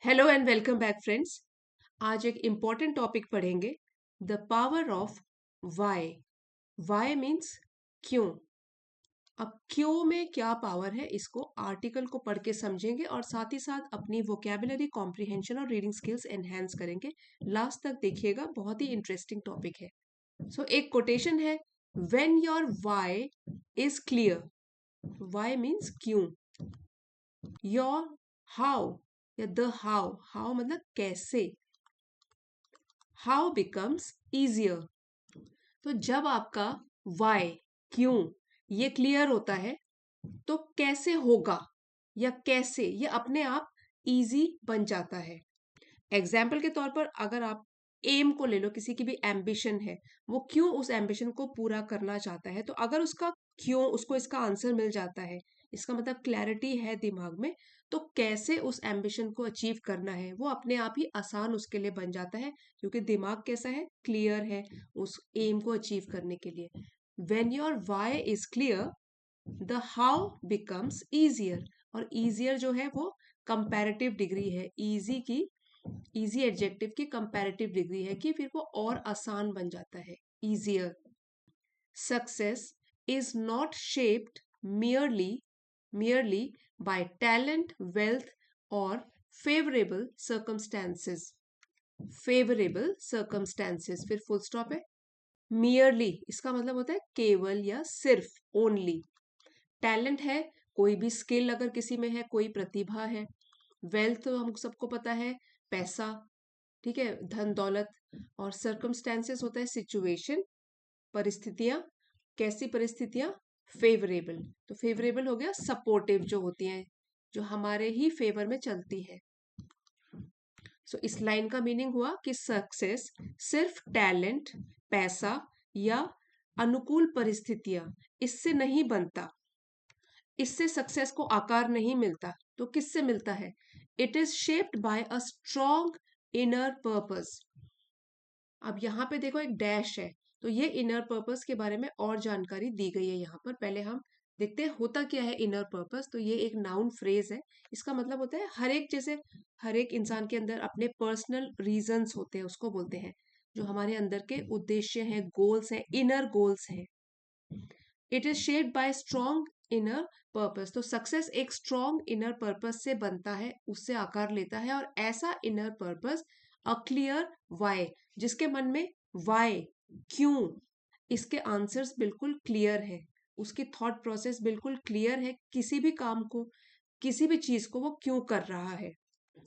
Hello and welcome back friends. आज एक important topic पढ़ेंगे, the power of why. Why means क्यों। अब क्यों में क्या पावर है, इसको आर्टिकल को पढ़ के समझेंगे और साथ ही साथ अपनी वोकेबुलरी कॉम्प्रिहेंशन और रीडिंग स्किल्स एनहेंस करेंगे। लास्ट तक देखिएगा, बहुत ही इंटरेस्टिंग टॉपिक है। एक कोटेशन है, when your why is clear. Why means क्यों। योर हाउ या द हाउ, हाउ मतलब कैसे, हाउ बिकम्स इजियर। तो जब आपका वाई क्यों ये क्लियर होता है तो कैसे होगा या कैसे ये अपने आप इजी बन जाता है। एग्जाम्पल के तौर पर अगर आप एम को ले लो, किसी की भी एम्बिशन है, वो क्यों उस एम्बिशन को पूरा करना चाहता है, तो अगर उसका क्यों उसको इसका आंसर मिल जाता है, इसका मतलब क्लैरिटी है दिमाग में, तो कैसे उस एम्बिशन को अचीव करना है वो अपने आप ही आसान उसके लिए बन जाता है, क्योंकि दिमाग कैसा है, क्लियर है उस एम को अचीव करने के लिए। When your why is clear, the how becomes easier. और ईजियर जो है वो कंपैरेटिव डिग्री है, इजी की, इजी एडजेक्टिव की कंपैरेटिव डिग्री है कि फिर वो और आसान बन जाता है, easier. Success is not shaped merely by talent, wealth or favorable circumstances। favorable circumstances फिर फुल स्टॉप है। merely इसका मतलब होता है केवल या सिर्फ, ओनली। टैलेंट है, कोई भी स्किल अगर किसी में है, कोई प्रतिभा है। वेल्थ तो हम सबको पता है, पैसा, ठीक है, धन दौलत। और सर्कमस्टेंसेस होता है सिचुएशन, परिस्थितियां। कैसी परिस्थितियां, फेवरेबल। तो फेवरेबल हो गया सपोर्टिव, जो होती हैं, जो हमारे ही फेवर में चलती है। इस लाइन का मीनिंग हुआ कि सक्सेस सिर्फ टैलेंट, पैसा या अनुकूल परिस्थितियां, इससे नहीं बनता। इससे सक्सेस को आकार नहीं मिलता। तो किससे मिलता है? It is shaped bye a strong inner purpose. अब यहाँ पे देखो एक डैश है, तो ये इनर पर्पस के बारे में और जानकारी दी गई है यहाँ पर। पहले हम देखते हैं होता क्या है इनर पर्पस। तो ये एक नाउन फ्रेज है, इसका मतलब होता है हर एक, जैसे हर एक इंसान के अंदर अपने पर्सनल रीजंस होते हैं, उसको बोलते हैं, जो हमारे अंदर के उद्देश्य हैं, गोल्स हैं, इनर गोल्स हैं। It is shaped by strong inner purpose. तो सक्सेस एक स्ट्रॉन्ग इनर पर्पस से बनता है, उससे आकार लेता है। और ऐसा inner purpose, a clear why, जिसके मन में वाई, क्यों, इसके आंसर्स बिल्कुल क्लियर है, उसकी थॉट प्रोसेस बिल्कुल क्लियर है, किसी भी काम को, किसी भी चीज को वो क्यों कर रहा है,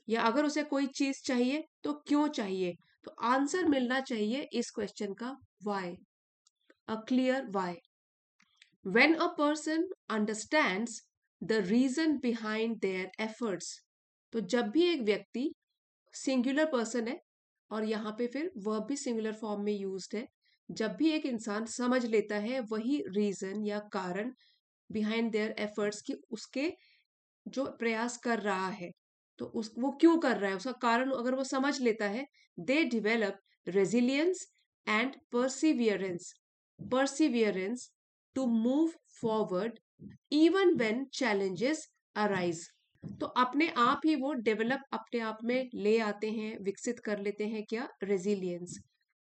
या अगर उसे कोई चीज चाहिए तो क्यों चाहिए। तो आंसर मिलना चाहिए इस क्वेश्चन का, why, a clear why. When a person understands the reason behind their efforts, तो जब भी एक व्यक्ति, सिंगुलर पर्सन है और यहाँ पे फिर वर्ब भी सिंगुलर फॉर्म में यूज्ड है, जब भी एक इंसान समझ लेता है वही रीजन या कारण, बिहाइंड देयर एफर्ट्स, की उसके जो प्रयास कर रहा है, तो उस वो क्यों कर रहा है, उसका कारण अगर वो समझ लेता है, they develop resilience and perseverance to move forward even when challenges arise. तो अपने आप ही वो डेवलप अपने आप में ले आते हैं, विकसित कर लेते हैं, क्या, रेजिलियंस।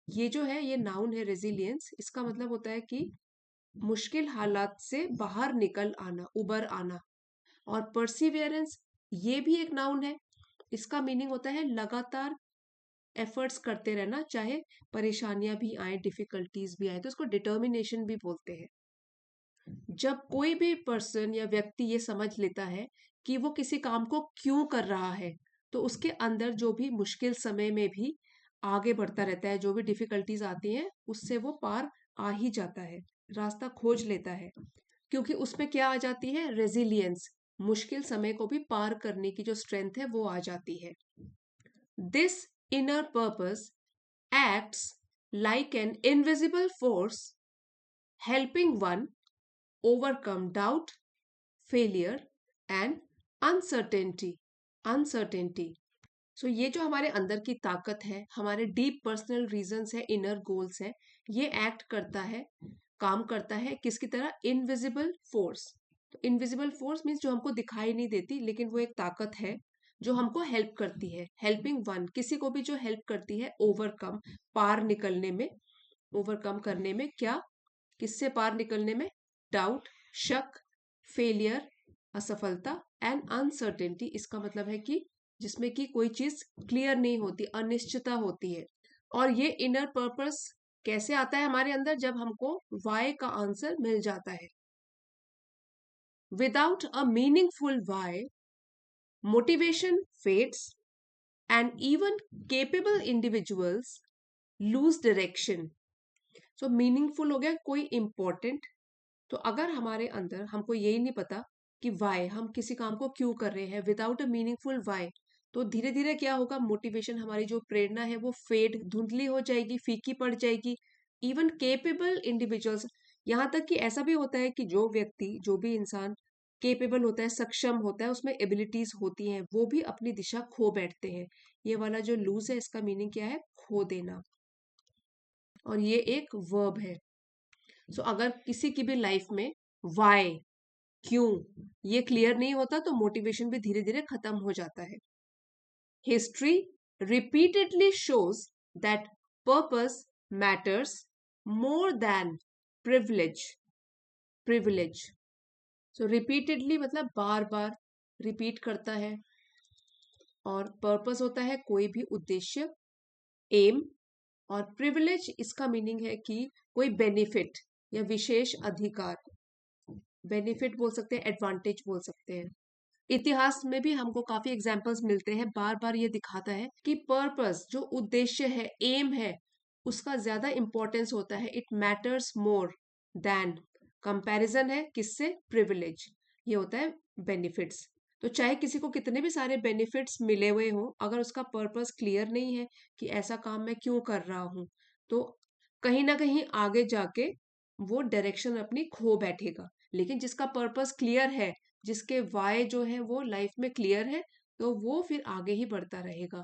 ये जो है, ये नाउन है रेजिलियंस, इसका मतलब होता है कि मुश्किल हालात से बाहर निकल आना, उबर आना। और परसिवियरेंस, ये भी एक नाउन है, इसका मीनिंग होता है लगातार एफर्ट्स करते रहना, चाहे परेशानियां भी आए, डिफिकल्टीज भी आए, तो इसको डिटर्मिनेशन भी बोलते हैं। जब कोई भी पर्सन या व्यक्ति ये समझ लेता है कि वो किसी काम को क्यों कर रहा है, तो उसके अंदर जो भी मुश्किल समय में भी आगे बढ़ता रहता है, जो भी डिफिकल्टीज आती हैं उससे वो पार आ ही जाता है, रास्ता खोज लेता है, क्योंकि उसमें क्या आ जाती है, रेजिलियंस, मुश्किल समय को भी पार करने की जो स्ट्रेंथ है वो आ जाती है। This inner purpose acts like an invisible force helping one overcome doubt, failure and uncertainty। uncertainty ये जो हमारे अंदर की ताकत है, हमारे डीप पर्सनल रीजंस है, इनर गोल्स है, ये एक्ट करता है, काम करता है किसकी तरह, इनविजिबल फोर्स। तो इनविजिबल फोर्स मीन्स जो हमको दिखाई नहीं देती, लेकिन वो एक ताकत है जो हमको हेल्प करती है, हेल्पिंग वन, किसी को भी जो हेल्प करती है ओवरकम, पार निकलने में, ओवरकम करने में, क्या, किससे पार निकलने में, डाउट, शक, फेलियर, असफलता, एंड अनसर्टेनिटी। इसका मतलब है कि जिसमें कि कोई चीज क्लियर नहीं होती, अनिश्चितता होती है। और ये इनर पर्पस कैसे आता है हमारे अंदर, जब हमको वाई का आंसर मिल जाता है। Without a meaningful why, motivation fades and even capable individuals lose direction. So meaningful हो गया कोई इंपॉर्टेंट। तो अगर हमारे अंदर हमको यही नहीं पता कि वाई, हम किसी काम को क्यों कर रहे हैं, विदाउट अ मीनिंगफुल वाई, तो धीरे धीरे क्या होगा, मोटिवेशन, हमारी जो प्रेरणा है वो फेड, धुंधली हो जाएगी, फीकी पड़ जाएगी। इवन केपेबल इंडिविजुअल्स, यहाँ तक कि ऐसा भी होता है कि जो व्यक्ति, जो भी इंसान केपेबल होता है, सक्षम होता है, उसमें एबिलिटीज होती हैं, वो भी अपनी दिशा खो बैठते हैं। ये वाला जो लूज है, इसका मीनिंग क्या है, खो देना, और ये एक वर्ब है। सो अगर किसी की भी लाइफ में वाई, क्यों, ये क्लियर नहीं होता, तो मोटिवेशन भी धीरे धीरे खत्म हो जाता है। History repeatedly shows that purpose matters more than privilege. Privilege, so repeatedly मतलब बार बार रिपीट करता है, और पर्पस होता है कोई भी उद्देश्य, एम, और प्रिविलेज इसका मीनिंग है कि कोई बेनिफिट या विशेष अधिकार। बेनिफिट बोल सकते हैं, एडवांटेज बोल सकते हैं। इतिहास में भी हमको काफी एग्जाम्पल्स मिलते हैं, बार बार ये दिखाता है कि पर्पस, जो उद्देश्य है, एम है, उसका ज्यादा इंपॉर्टेंस होता है, it matters more than, comparison है किससे, प्रिविलेज, ये होता है बेनिफिट्स। तो चाहे किसी को कितने भी सारे बेनिफिट्स मिले हुए हो, अगर उसका पर्पस क्लियर नहीं है कि ऐसा काम मैं क्यों कर रहा हूं, तो कहीं ना कहीं आगे जाके वो डायरेक्शन अपनी खो बैठेगा। लेकिन जिसका पर्पस क्लियर है, जिसके वाई जो है वो लाइफ में क्लियर है, तो वो फिर आगे ही बढ़ता रहेगा।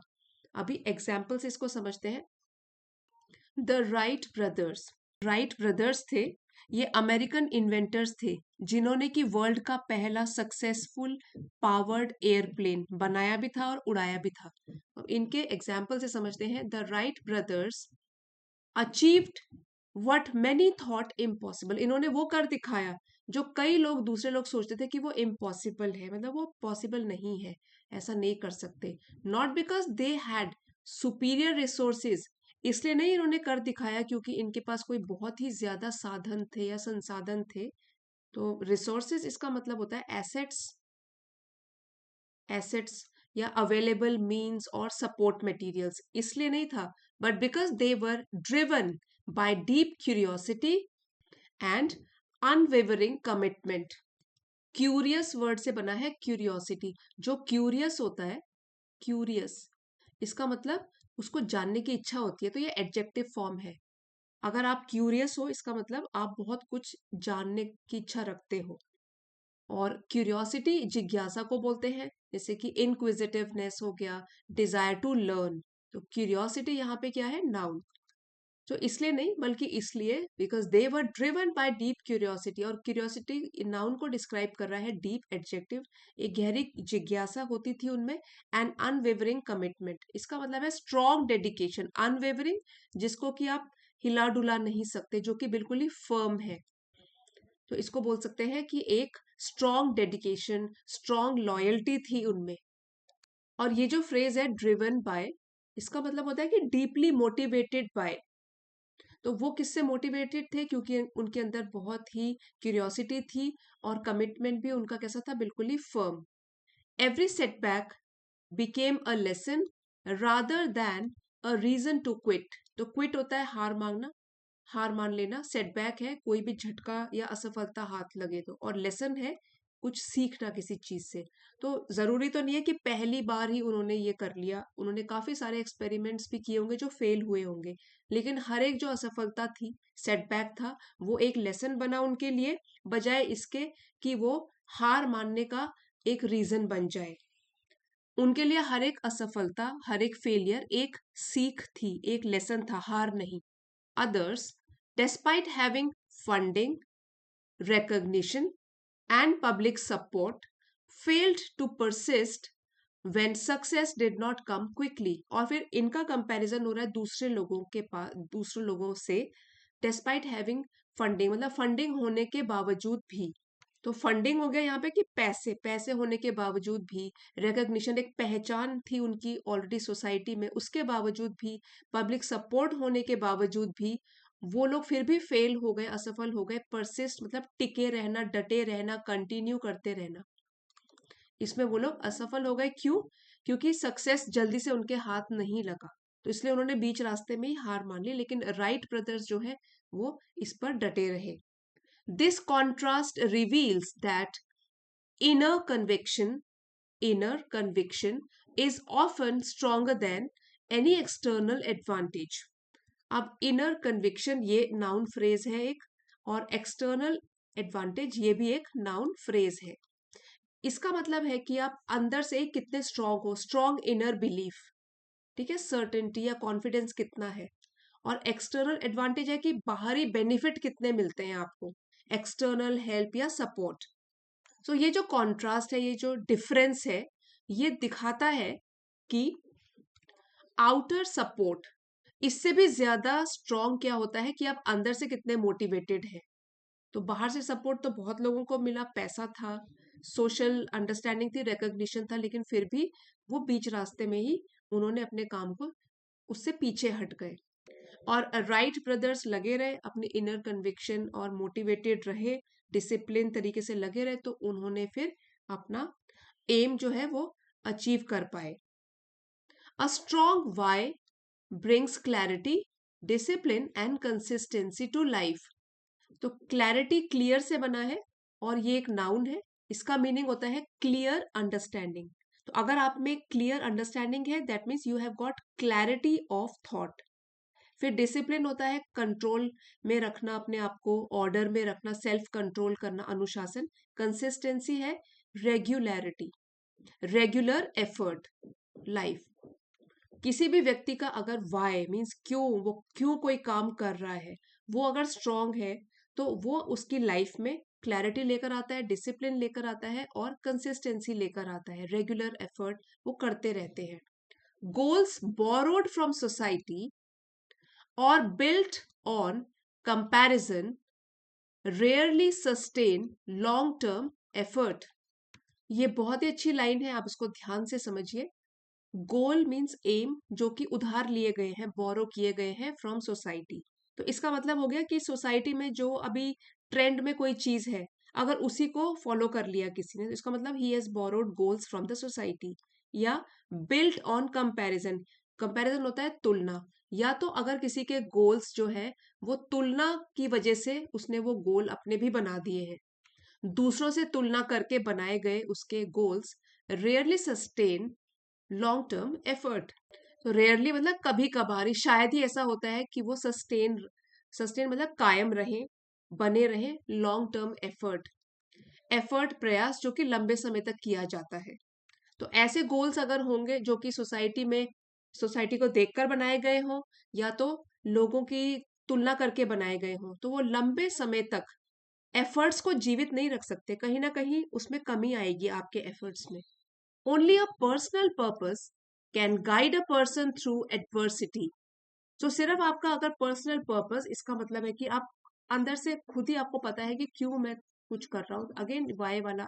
अभी एग्जाम्पल से इसको समझते हैं। The Wright brothers, Wright brothers थे, ये अमेरिकन इन्वेंटर्स थे, जिन्होंने कि वर्ल्ड का पहला सक्सेसफुल पावर्ड एयरप्लेन बनाया भी था और उड़ाया भी था। अब इनके एग्जाम्पल से समझते हैं। The Wright brothers achieved what many thought impossible, इन्होंने वो कर दिखाया जो कई लोग, दूसरे लोग सोचते थे कि वो इम्पॉसिबल है, मतलब वो पॉसिबल नहीं है, ऐसा नहीं कर सकते। Not because they had superior resources, इसलिए नहीं इन्होंने कर दिखाया क्योंकि इनके पास कोई बहुत ही ज्यादा साधन थे या संसाधन थे। तो रिसोर्सेज इसका मतलब होता है एसेट्स, एसेट्स या अवेलेबल मीन्स और सपोर्ट मटेरियल्स, इसलिए नहीं था, but because they were driven by deep curiosity and unwavering commitment. Curious word से बना है क्यूरियोसिटी, जो क्यूरियस होता है, क्यूरियस, इसका मतलब उसको जानने की इच्छा होती है, तो ये एडजेक्टिव फॉर्म है। अगर आप क्यूरियस हो, इसका मतलब आप बहुत कुछ जानने की इच्छा रखते हो। और क्यूरियोसिटी जिज्ञासा को बोलते हैं, जैसे कि इनक्विजिटिवनेस हो गया, डिजायर टू लर्न। तो क्यूरियोसिटी यहाँ पे क्या है, नाउन। तो इसलिए नहीं, बल्कि इसलिए because they were driven by deep curiosity, और क्यूरियोसिटी नाउन को डिस्क्राइब कर रहा है, डीप एडजेक्टिव, एक गहरी जिज्ञासा होती थी उनमें, एंड अनवेवरिंग कमिटमेंट, इसका मतलब है स्ट्रॉन्ग डेडिकेशन, अनवेवरिंग जिसको कि आप हिला डुला नहीं सकते, जो कि बिल्कुल ही फर्म है, तो इसको बोल सकते हैं कि एक स्ट्रॉन्ग डेडिकेशन, स्ट्रॉन्ग लॉयल्टी थी उनमें। और ये जो फ्रेज है ड्रिवन बाय, इसका मतलब होता है कि डीपली मोटिवेटेड बाय। तो वो किससे मोटिवेटेड थे, क्योंकि उनके अंदर बहुत ही क्यूरियोसिटी थी, और कमिटमेंट भी उनका कैसा था, बिल्कुल ही firm. Every setback became a lesson rather than a reason to quit. तो क्विट होता है हार मांगना, हार मान लेना, सेटबैक है कोई भी झटका या असफलता हाथ लगे तो, और लेसन है कुछ सीखना किसी चीज से। तो जरूरी तो नहीं है कि पहली बार ही उन्होंने ये कर लिया, उन्होंने काफी सारे एक्सपेरिमेंट्स भी किए होंगे जो फेल हुए होंगे, लेकिन हर एक जो असफलता थी, सेटबैक था, वो एक लेसन बना उनके लिए, बजाय इसके कि वो हार मानने का एक रीजन बन जाए। उनके लिए हर एक असफलता, हर एक फेलियर एक सीख थी, एक लेसन था, हार नहीं। Others, despite having funding, recognition, and public support, failed to persist when success did not come quickly, और फिर इनका कंपैरिजन हो रहा है दूसरे लोगों के पास, दूसरे लोगों से, डिस्पाइट हैविंग फंडिंग, मतलब फंडिंग होने के बावजूद भी। तो फंडिंग हो गया यहाँ पे कि पैसे, पैसे होने के बावजूद भी, रिकग्निशन, एक पहचान थी उनकी ऑलरेडी सोसाइटी में, उसके बावजूद भी, पब्लिक सपोर्ट होने के बावजूद भी, वो लोग फिर भी फेल हो गए, असफल हो गए। परसिस्ट मतलब टिके रहना, डटे रहना, कंटिन्यू करते रहना, इसमें वो लोग असफल हो गए। क्यों? क्योंकि सक्सेस जल्दी से उनके हाथ नहीं लगा, तो इसलिए उन्होंने बीच रास्ते में ही हार मान ली। लेकिन राइट ब्रदर्स जो है वो इस पर डटे रहे। This contrast reveals that inner conviction inner conviction is often stronger than any external advantage. अब inner conviction ये noun phrase है एक, और external advantage ये भी एक noun phrase है। इसका मतलब है कि आप अंदर से कितने स्ट्रांग हो, स्ट्रांग इनर बिलीफ, ठीक है, सर्टेनिटी या कॉन्फिडेंस कितना है। और एक्सटर्नल एडवांटेज है कि बाहरी बेनिफिट कितने मिलते हैं आपको, एक्सटर्नल हेल्प या सपोर्ट। तो ये जो कॉन्ट्रास्ट है, ये जो डिफरेंस है, ये दिखाता है कि आउटर सपोर्ट इससे भी ज्यादा स्ट्रॉन्ग क्या होता है कि आप अंदर से कितने मोटिवेटेड हैं। तो बाहर से सपोर्ट तो बहुत लोगों को मिला, पैसा था, सोशल अंडरस्टैंडिंग थी, रिकॉग्निशन था, लेकिन फिर भी वो बीच रास्ते में ही उन्होंने अपने काम को, उससे पीछे हट गए। और राइट ब्रदर्स लगे रहे अपने इनर कन्विक्शन और मोटिवेटेड रहे, डिसिप्लिन तरीके से लगे रहे, तो उन्होंने फिर अपना एम जो है वो अचीव कर पाए। A strong why brings clarity, discipline and consistency to life. तो क्लैरिटी क्लियर से बना है, और ये एक नाउन है, इसका मीनिंग होता है क्लियर अंडरस्टैंडिंग। तो अगर आप में क्लियर अंडरस्टैंडिंग है, that means you have got clarity of thought. फिर डिसिप्लिन होता है कंट्रोल में रखना अपने आप को, ऑर्डर में रखना, सेल्फ कंट्रोल करना, अनुशासन। कंसिस्टेंसी है रेगुलरिटी, रेगुलर एफर्ट, लाइफ। किसी भी व्यक्ति का अगर वाई मीन्स क्यों, वो क्यों कोई काम कर रहा है, वो अगर स्ट्रांग है, तो वो उसकी लाइफ में क्लैरिटी लेकर आता है, डिसिप्लिन लेकर आता है, और कंसिस्टेंसी लेकर आता है, रेगुलर एफर्ट वो करते रहते हैं। Goals borrowed from society or built on comparison rarely sustain long term effort। ये बहुत ही अच्छी लाइन है, आप इसको ध्यान से समझिए। गोल मीन्स एम, जो कि उधार लिए गए हैं, बोरो किए गए हैं फ्रॉम सोसाइटी। तो इसका मतलब हो गया कि सोसाइटी में जो अभी ट्रेंड में कोई चीज है, अगर उसी को फॉलो कर लिया किसी ने, तो इसका मतलब he has borrowed goals from the society. या बिल्ट ऑन कंपैरिजन, कंपैरिजन होता है तुलना, या तो अगर किसी के गोल्स जो है वो तुलना की वजह से उसने वो गोल अपने भी बना दिए हैं, दूसरों से तुलना करके बनाए गए उसके goals rarely sustain long term effort. तो रेयरली मतलब कभी कभार ही, शायद ही ऐसा होता है कि वो सस्टेन, सस्टेन मतलब कायम रहे, बने रहे, लॉन्ग टर्म एफर्ट, एफर्ट प्रयास जो कि लंबे समय तक किया जाता है। तो ऐसे गोल्स अगर होंगे जो कि सोसाइटी में, सोसाइटी को देखकर बनाए गए हों, या तो लोगों की तुलना करके बनाए गए हों, तो वो लंबे समय तक एफर्ट्स को जीवित नहीं रख सकते, कहीं ना कहीं उसमें कमी आएगी आपके एफर्ट्स में। Only a personal purpose can guide a person through adversity. तो सिर्फ आपका अगर पर्सनल पर्पस, इसका मतलब है कि आप अंदर से खुद ही आपको पता है कि क्यों मैं कुछ कर रहा हूँ, अगेन वाई वाला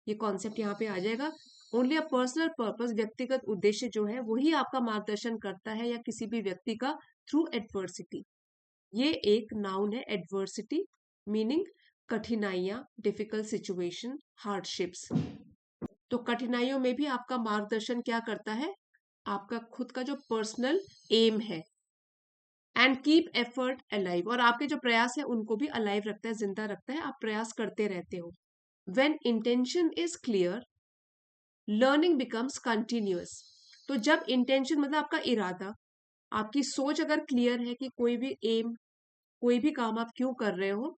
ये कॉन्सेप्ट यहाँ पे आ जाएगा। ओनली अ पर्सनल पर्पस, व्यक्तिगत उद्देश्य जो है वही आपका मार्गदर्शन करता है, या किसी भी व्यक्ति का, थ्रू एडवर्सिटी। ये एक नाउन है एडवर्सिटी, मीनिंग कठिनाइयां, डिफिकल्ट सिचुएशन, हार्डशिप्स। तो कठिनाइयों में भी आपका मार्गदर्शन क्या करता है, आपका खुद का जो पर्सनल एम है। एंड कीप एफर्ट अलाइव, और आपके जो प्रयास है उनको भी अलाइव रखता है, जिंदा रखता है, आप प्रयास करते रहते हो। When intention is clear learning becomes continuous. तो जब इंटेंशन मतलब आपका इरादा, आपकी सोच अगर क्लियर है कि कोई भी एम, कोई भी काम आप क्यों कर रहे हो,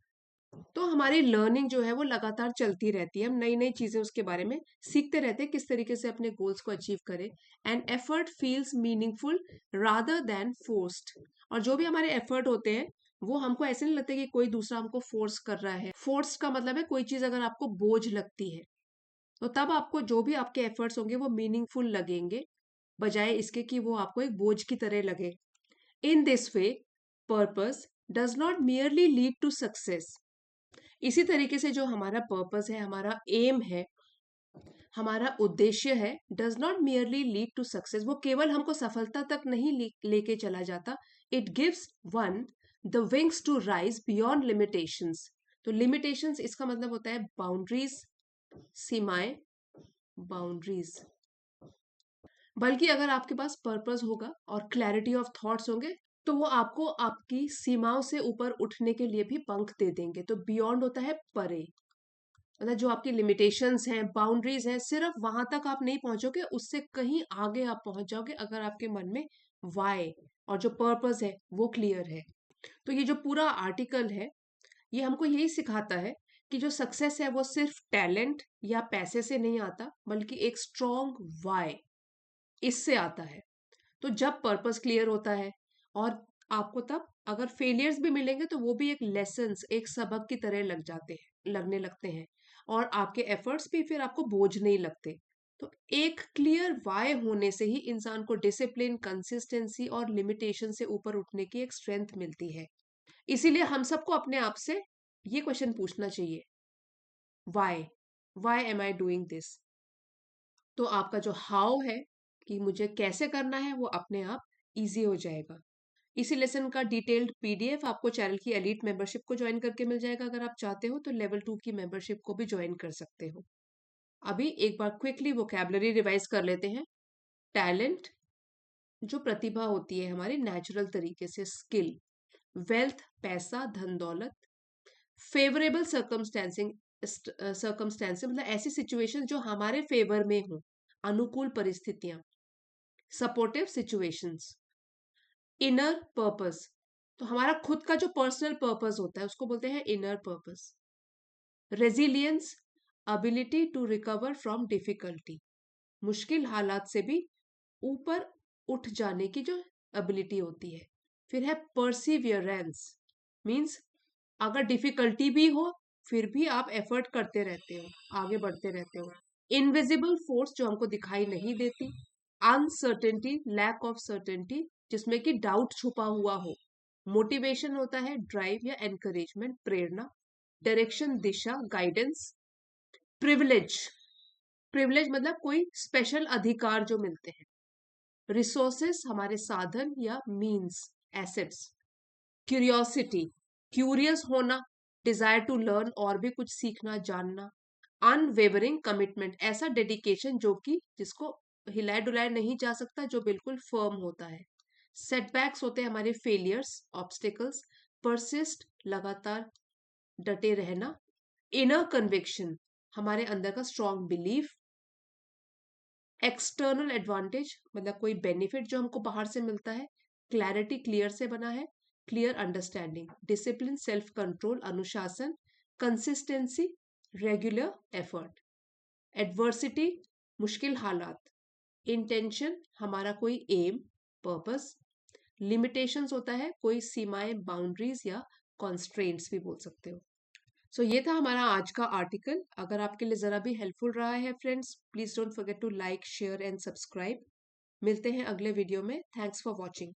तो हमारी लर्निंग जो है वो लगातार चलती रहती है, हम नई नई चीजें उसके बारे में सीखते रहते हैं, किस तरीके से अपने गोल्स को अचीव करें। And effort feels meaningful rather than forced. और जो भी हमारे एफर्ट होते हैं वो हमको ऐसे नहीं लगते कि कोई दूसरा हमको फोर्स कर रहा है। फोर्स का मतलब है कोई चीज अगर आपको बोझ लगती है, तो तब आपको जो भी आपके एफर्ट्स होंगे वो मीनिंगफुल लगेंगे, बजाय इसके कि वो आपको एक बोझ की तरह लगे। In this way purpose does not merely lead to success. इसी तरीके से जो हमारा पर्पस है, हमारा एम है, हमारा उद्देश्य है, does not merely lead to success, वो केवल हमको सफलता तक नहीं लेके चला जाता। It gives one the wings to rise beyond limitations. तो लिमिटेशंस इसका मतलब होता है बाउंड्रीज, सीमाएं, बाउंड्रीज। बल्कि अगर आपके पास पर्पस होगा और क्लैरिटी ऑफ थॉट्स होंगे तो वो आपको आपकी सीमाओं से ऊपर उठने के लिए भी पंख दे देंगे। तो बियॉन्ड होता है परे, मतलब जो आपकी लिमिटेशंस हैं, बाउंड्रीज हैं, सिर्फ वहां तक आप नहीं पहुंचोगे, उससे कहीं आगे आप पहुंच जाओगे अगर आपके मन में वाई और जो पर्पस है वो क्लियर है। तो ये जो पूरा आर्टिकल है ये हमको यही सिखाता है कि जो सक्सेस है वो सिर्फ टैलेंट या पैसे से नहीं आता, बल्कि एक स्ट्रॉन्ग वाई इससे आता है। तो जब पर्पस क्लियर होता है और आपको तब अगर फेलियर्स भी मिलेंगे तो वो भी एक लेसन्स, एक सबक की तरह लगने लगते हैं, और आपके एफर्ट्स भी फिर आपको बोझ नहीं लगते। तो एक क्लियर वाई होने से ही इंसान को डिसिप्लिन, कंसिस्टेंसी और लिमिटेशन से ऊपर उठने की एक स्ट्रेंथ मिलती है। इसीलिए हम सबको अपने आप से ये क्वेश्चन पूछना चाहिए, why, why am I doing this. तो आपका जो हाउ है कि मुझे कैसे करना है वो अपने आप इजी हो जाएगा। इसी लेसन का डिटेल्ड पीडीएफ आपको चैनल की एलीट मेंबरशिप को ज्वाइन करके मिल जाएगा। अगर आप चाहते हो तो लेवल 2 की मेंबरशिप को भी ज्वाइन कर सकते हो। अभी एक बार क्विकली वोकैबुलरी रिवाइज कर लेते हैं। टैलेंट जो प्रतिभा होती है हमारी नेचुरल तरीके से, स्किल। वेल्थ पैसा, धन दौलत। फेवरेबल सर्कमस्टेंसिंग, सर्कमस्टेंस मतलब ऐसी सिचुएशन जो हमारे फेवर में हो, अनुकूल परिस्थितियां। Supportive situations. इनर पर्पस, तो हमारा खुद का जो पर्सनल पर्पस होता है उसको बोलते हैं inner purpose. Resilience, ability to recover from difficulty, मुश्किल हालात से भी ऊपर उठ जाने की जो एबिलिटी होती है। फिर है परसिवियरेंस, मींस अगर डिफिकल्टी भी हो फिर भी आप एफर्ट करते रहते हो, आगे बढ़ते रहते हो। इनविजिबल फोर्स, जो हमको दिखाई नहीं देती। अनसर्टेनिटी, लैक ऑफ सर्टेनिटी, जिसमें कि डाउट छुपा हुआ हो। मोटिवेशन होता है ड्राइव या एनकरेजमेंट, प्रेरणा। डायरेक्शन, दिशा, गाइडेंस। प्रिविलेज, प्रिविलेज मतलब कोई स्पेशल अधिकार जो मिलते हैं। रिसोर्सेस, हमारे साधन या मीन्स, एसेट्स। क्यूरियोसिटी, क्यूरियस होना, डिजायर टू लर्न, और भी कुछ सीखना, जानना। अनवेवरिंग कमिटमेंट, ऐसा डेडिकेशन जो कि जिसको हिलाए डुलाए नहीं जा सकता, जो बिल्कुल फर्म होता है। सेटबैक्स होते हैं हमारे फेलियर्स, ऑब्स्टिकल्स। परसिस्ट, लगातार डटे रहना। इनर कन्विक्शन, हमारे अंदर का स्ट्रॉन्ग बिलीफ। एक्सटर्नल एडवांटेज मतलब कोई बेनिफिट जो हमको बाहर से मिलता है। क्लैरिटी, क्लियर से बना है, clear understanding. Discipline, self control, अनुशासन। Consistency, regular effort. एडवर्सिटी, मुश्किल हालात। इंटेंशन, हमारा कोई एम, पर्पस। लिमिटेशंस होता है कोई सीमाएं, बाउंड्रीज या कॉन्स्ट्रेंट्स भी बोल सकते हो। सो ये था हमारा आज का आर्टिकल। अगर आपके लिए ज़रा भी हेल्पफुल रहा है friends, please don't forget to like, share and subscribe. मिलते हैं अगले वीडियो में। Thanks for watching.